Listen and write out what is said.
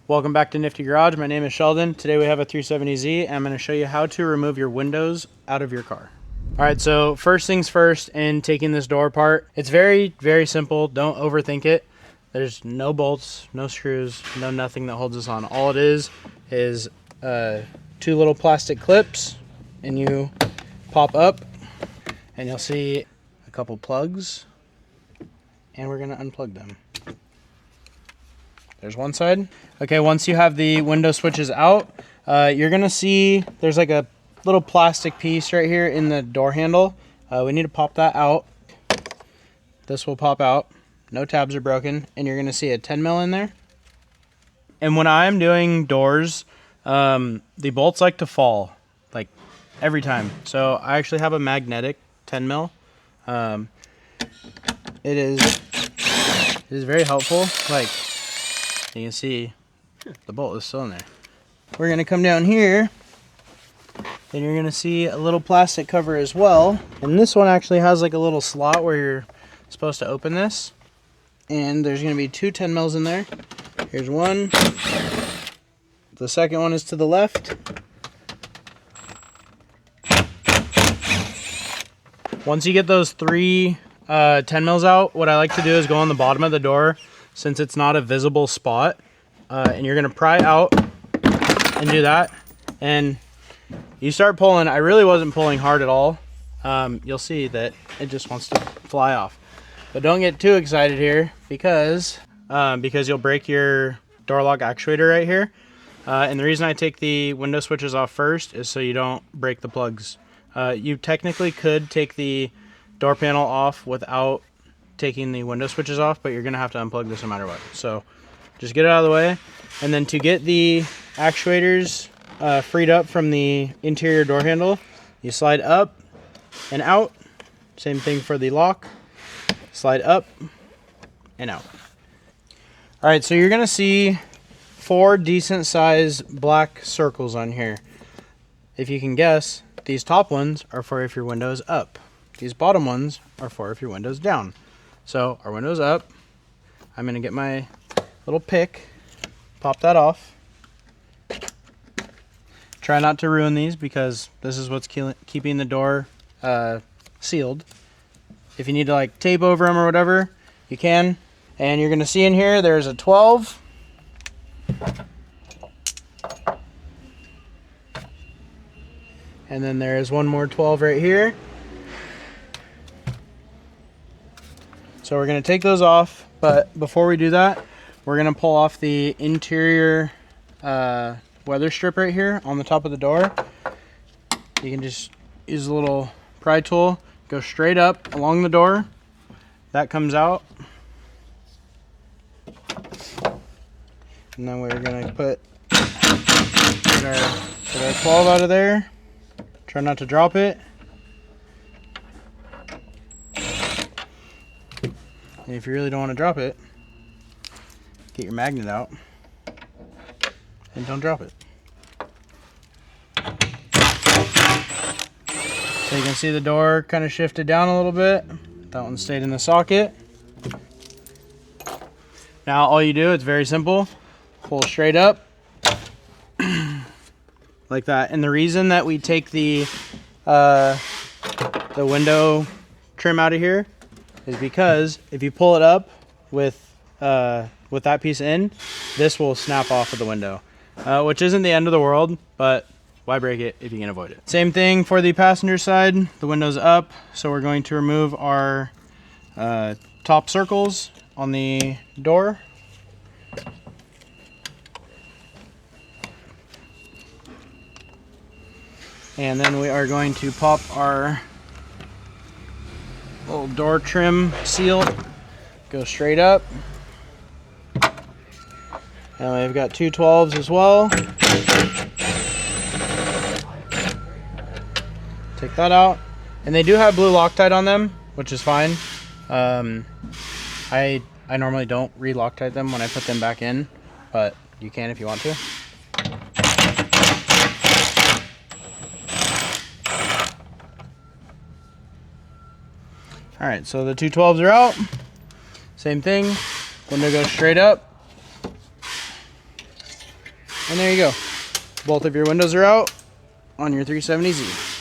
Welcome back to Nifty Garage. My name is Sheldon. Today we have a 370Z and I'm going to show you how to remove your windows out of your car. Alright, so first things first in taking this door apart, it's very, very simple. Don't overthink it. There's no bolts, no screws, no nothing that holds this on. All it is two little plastic clips, and you pop up and you'll see a couple plugs, and we're going to unplug them. There's one side. Okay, once you have the window switches out, you're gonna see there's like a little plastic piece right here in the door handle. We need to pop that out. This will pop out. No tabs are broken, and you're gonna see a 10 mil in there. And when I'm doing doors, the bolts like to fall, like every time. So I actually have a magnetic 10 mil. It is very helpful. Like, you can see the bolt is still in there. We're going to come down here and you're going to see a little plastic cover as well. And this one actually has like a little slot where you're supposed to open this. And there's going to be two 10 mils in there. Here's one. The second one is to the left. Once you get those three 10 mils out, what I like to do is go on the bottom of the door, since it's not a visible spot, and you're gonna pry out and do that, and you start pulling. I really wasn't pulling hard at all. You'll see that it just wants to fly off, but don't get too excited here because you'll break your door lock actuator right here. And the reason I take the window switches off first is so you don't break the plugs. You technically could take the door panel off without taking the window switches off, but you're gonna have to unplug this no matter what. So just get it out of the way. And then to get the actuators freed up from the interior door handle, you slide up and out. Same thing for the lock. Slide up and out. All right, so you're gonna see 4 decent sized black circles on here. If you can guess, these top ones are for if your window is up. These bottom ones are for if your window's down. So our window's up. I'm gonna get my little pick, pop that off. Try not to ruin these because this is what's keeping the door sealed. If you need to like tape over them or whatever, you can. And you're gonna see in here there's a 12. And then there's one more 12 right here. So we're going to take those off, but before we do that, we're going to pull off the interior weather strip right here on the top of the door. You can just use a little pry tool, go straight up along the door. That comes out. And then we're going to put our 12 out of there. Try not to drop it. And if you really don't want to drop it, get your magnet out and don't drop it. So you can see the door kind of shifted down a little bit. That one stayed in the socket. Now all you do, it's very simple. Pull straight up like that. And the reason that we take the window trim out of here is because if you pull it up with that piece in, this will snap off of the window, which isn't the end of the world, but why break it if you can avoid it? Same thing for the passenger side. The window's up, so we're going to remove our top circles on the door. And then we are going to pop our little door trim seal, go straight up. And we've got two 12s as well. Take that out. And they do have blue Loctite on them, which is fine. I normally don't re-Loctite them when I put them back in, but you can if you want to. All right, so the two 12s are out. Same thing, window goes straight up. And there you go. Both of your windows are out on your 370Z.